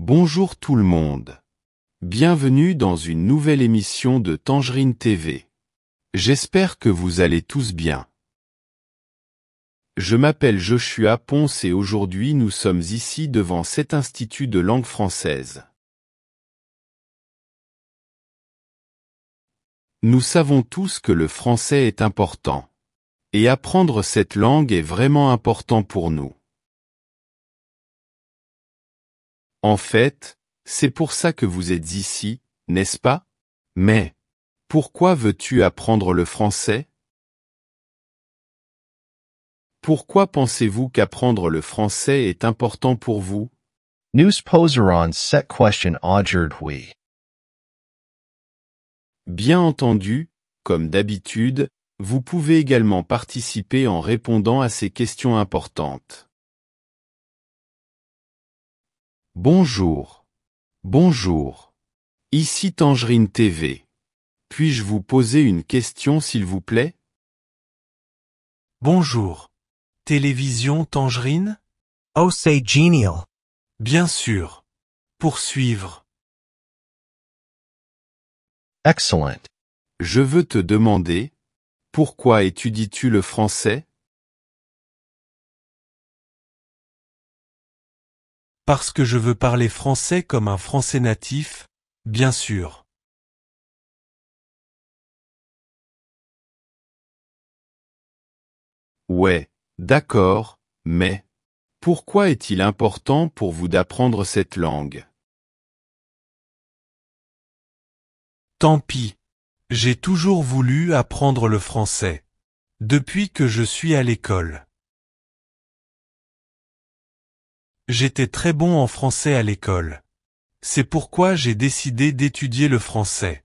Bonjour tout le monde. Bienvenue dans une nouvelle émission de Tangerine TV. J'espère que vous allez tous bien. Je m'appelle Joshua Ponce et aujourd'hui nous sommes ici devant cet institut de langue française. Nous savons tous que le français est important. Et apprendre cette langue est vraiment important pour nous. En fait, c'est pour ça que vous êtes ici, n'est-ce pas? Mais, pourquoi veux-tu apprendre le français? Pourquoi pensez-vous qu'apprendre le français est important pour vous? Nous poserons cette question aujourd'hui. Bien entendu, comme d'habitude, vous pouvez également participer en répondant à ces questions importantes. Bonjour. Bonjour. Ici Tangerine TV. Puis-je vous poser une question s'il vous plaît? Bonjour. Télévision Tangerine? Oh, c'est génial. Bien sûr. Poursuivre. Excellent. Je veux te demander, pourquoi étudies-tu le français? Parce que je veux parler français comme un français natif, bien sûr. Ouais, d'accord, mais pourquoi est-il important pour vous d'apprendre cette langue? Tant pis. J'ai toujours voulu apprendre le français. Depuis que je suis à l'école. J'étais très bon en français à l'école. C'est pourquoi j'ai décidé d'étudier le français.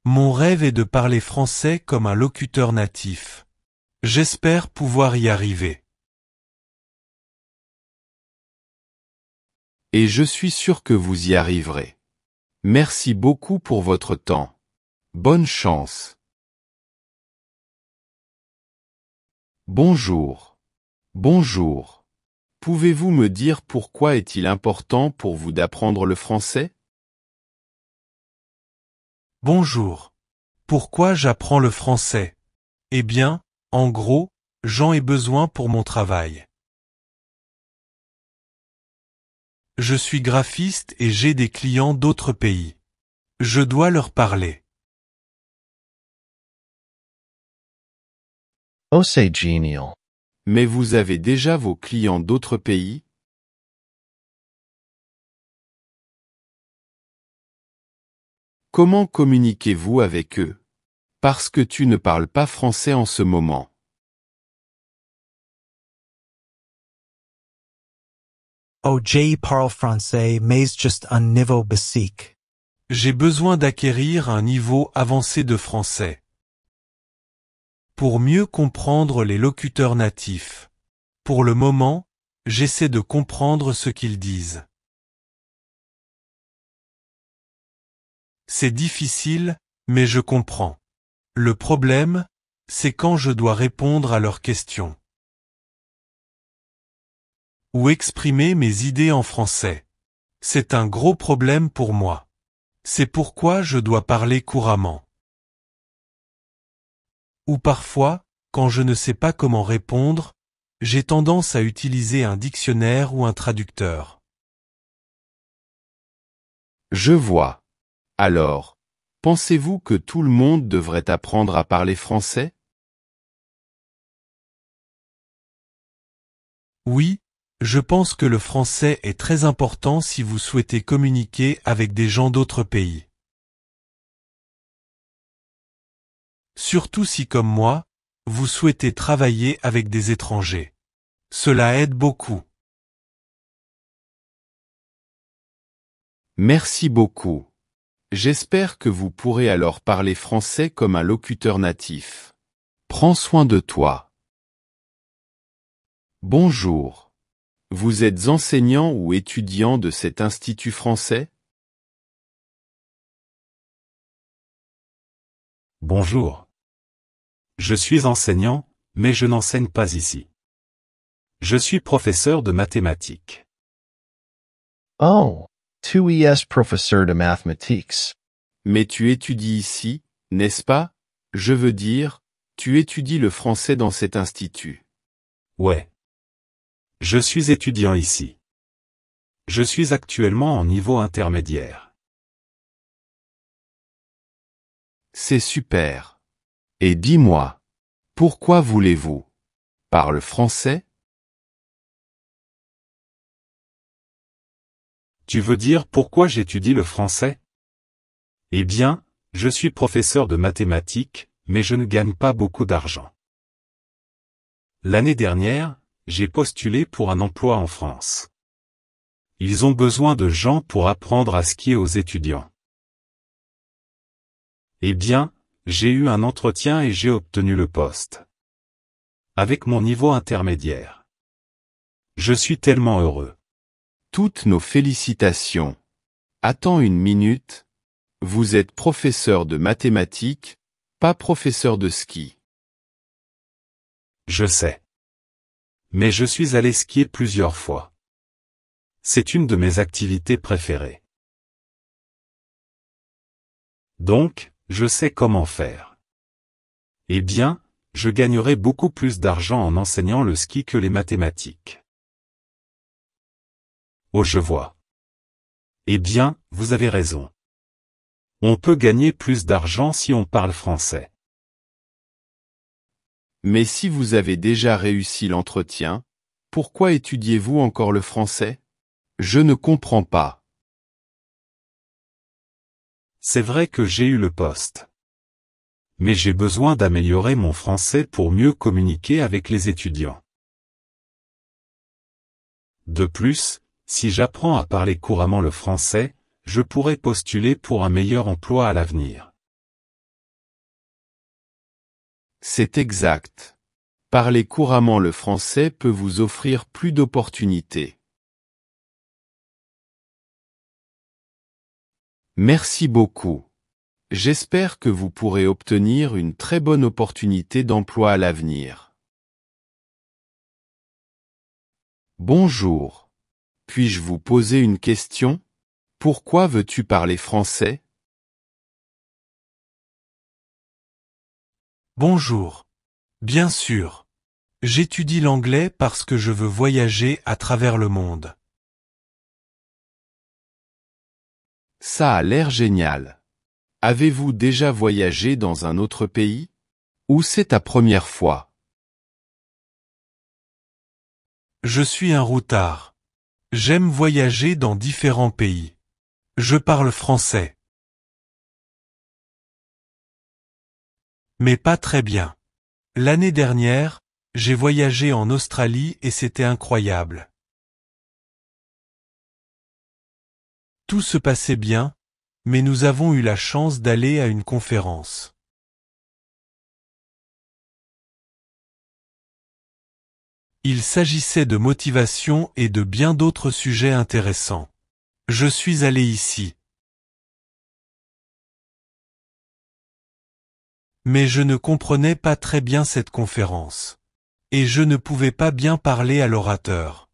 Mon rêve est de parler français comme un locuteur natif. J'espère pouvoir y arriver. Et je suis sûr que vous y arriverez. Merci beaucoup pour votre temps. Bonne chance. Bonjour. Bonjour. Pouvez-vous me dire pourquoi est-il important pour vous d'apprendre le français? Bonjour. Pourquoi j'apprends le français? Eh bien, en gros, j'en ai besoin pour mon travail. Je suis graphiste et j'ai des clients d'autres pays. Je dois leur parler. Oh, c'est génial. Mais vous avez déjà vos clients d'autres pays? Comment communiquez-vous avec eux? Parce que tu ne parles pas français en ce moment. Oh, j'ai parle français, mais juste un niveau basique. J'ai besoin d'acquérir un niveau avancé de français. Pour mieux comprendre les locuteurs natifs. Pour le moment, j'essaie de comprendre ce qu'ils disent. C'est difficile, mais je comprends. Le problème, c'est quand je dois répondre à leurs questions. Ou exprimer mes idées en français. C'est un gros problème pour moi. C'est pourquoi je dois parler couramment. Ou parfois, quand je ne sais pas comment répondre, j'ai tendance à utiliser un dictionnaire ou un traducteur. Je vois. Alors, pensez-vous que tout le monde devrait apprendre à parler français? Oui, je pense que le français est très important si vous souhaitez communiquer avec des gens d'autres pays. Surtout si comme moi, vous souhaitez travailler avec des étrangers. Cela aide beaucoup. Merci beaucoup. J'espère que vous pourrez alors parler français comme un locuteur natif. Prends soin de toi. Bonjour. Vous êtes enseignant ou étudiant de cet institut français? Bonjour. Je suis enseignant, mais je n'enseigne pas ici. Je suis professeur de mathématiques. Oh, 2es professeur de mathématiques. Mais tu étudies ici, n'est-ce pas? Je veux dire, tu étudies le français dans cet institut. Ouais. Je suis étudiant ici. Je suis actuellement en niveau intermédiaire. C'est super. Et dis-moi, pourquoi voulez-vous parler français? Tu veux dire pourquoi j'étudie le français? Eh bien, je suis professeur de mathématiques, mais je ne gagne pas beaucoup d'argent. L'année dernière, j'ai postulé pour un emploi en France. Ils ont besoin de gens pour apprendre à skier aux étudiants. Eh bien, j'ai eu un entretien et j'ai obtenu le poste. Avec mon niveau intermédiaire. Je suis tellement heureux. Toutes nos félicitations. Attends une minute. Vous êtes professeur de mathématiques, pas professeur de ski. Je sais. Mais je suis allé skier plusieurs fois. C'est une de mes activités préférées. Donc, je sais comment faire. Eh bien, je gagnerai beaucoup plus d'argent en enseignant le ski que les mathématiques. Oh, je vois. Eh bien, vous avez raison. On peut gagner plus d'argent si on parle français. Mais si vous avez déjà réussi l'entretien, pourquoi étudiez-vous encore le français? Je ne comprends pas. C'est vrai que j'ai eu le poste. Mais j'ai besoin d'améliorer mon français pour mieux communiquer avec les étudiants. De plus, si j'apprends à parler couramment le français, je pourrai postuler pour un meilleur emploi à l'avenir. C'est exact. Parler couramment le français peut vous offrir plus d'opportunités. Merci beaucoup. J'espère que vous pourrez obtenir une très bonne opportunité d'emploi à l'avenir. Bonjour. Puis-je vous poser une question? Pourquoi veux-tu parler français? Bonjour. Bien sûr. J'étudie l'anglais parce que je veux voyager à travers le monde. Ça a l'air génial. Avez-vous déjà voyagé dans un autre pays? Ou c'est ta première fois? Je suis un routard. J'aime voyager dans différents pays. Je parle français. Mais pas très bien. L'année dernière, j'ai voyagé en Australie et c'était incroyable. Tout se passait bien, mais nous avons eu la chance d'aller à une conférence. Il s'agissait de motivation et de bien d'autres sujets intéressants. Je suis allé ici. Mais je ne comprenais pas très bien cette conférence. Et je ne pouvais pas bien parler à l'orateur.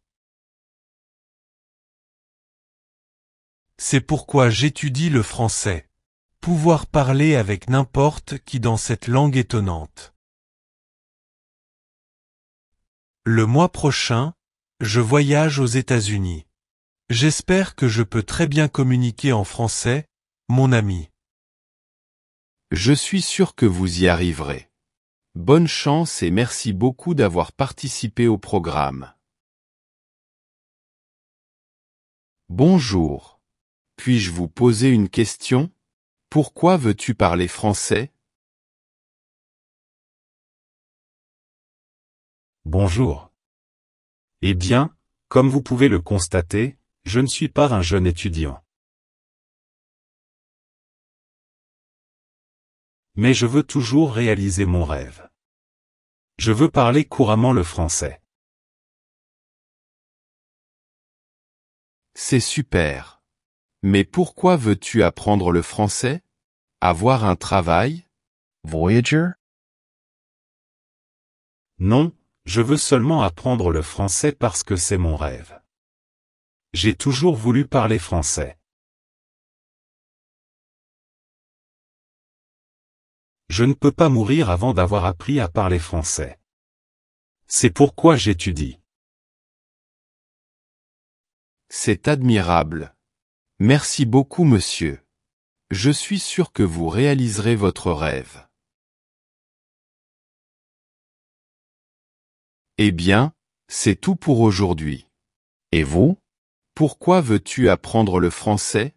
C'est pourquoi j'étudie le français. Pouvoir parler avec n'importe qui dans cette langue étonnante. Le mois prochain, je voyage aux États-Unis. J'espère que je peux très bien communiquer en français, mon ami. Je suis sûr que vous y arriverez. Bonne chance et merci beaucoup d'avoir participé au programme. Bonjour. Puis-je vous poser une question? Pourquoi veux-tu parler français? Bonjour. Eh bien, comme vous pouvez le constater, je ne suis pas un jeune étudiant. Mais je veux toujours réaliser mon rêve. Je veux parler couramment le français. C'est super. Mais pourquoi veux-tu apprendre le français? Avoir un travail? Voyager? Non, Je veux seulement apprendre le français parce que c'est mon rêve. J'ai toujours voulu parler français. Je ne peux pas mourir avant d'avoir appris à parler français. C'est pourquoi j'étudie. C'est admirable. Merci beaucoup, monsieur. Je suis sûr que vous réaliserez votre rêve. Eh bien, c'est tout pour aujourd'hui. Et vous? Pourquoi veux-tu apprendre le français?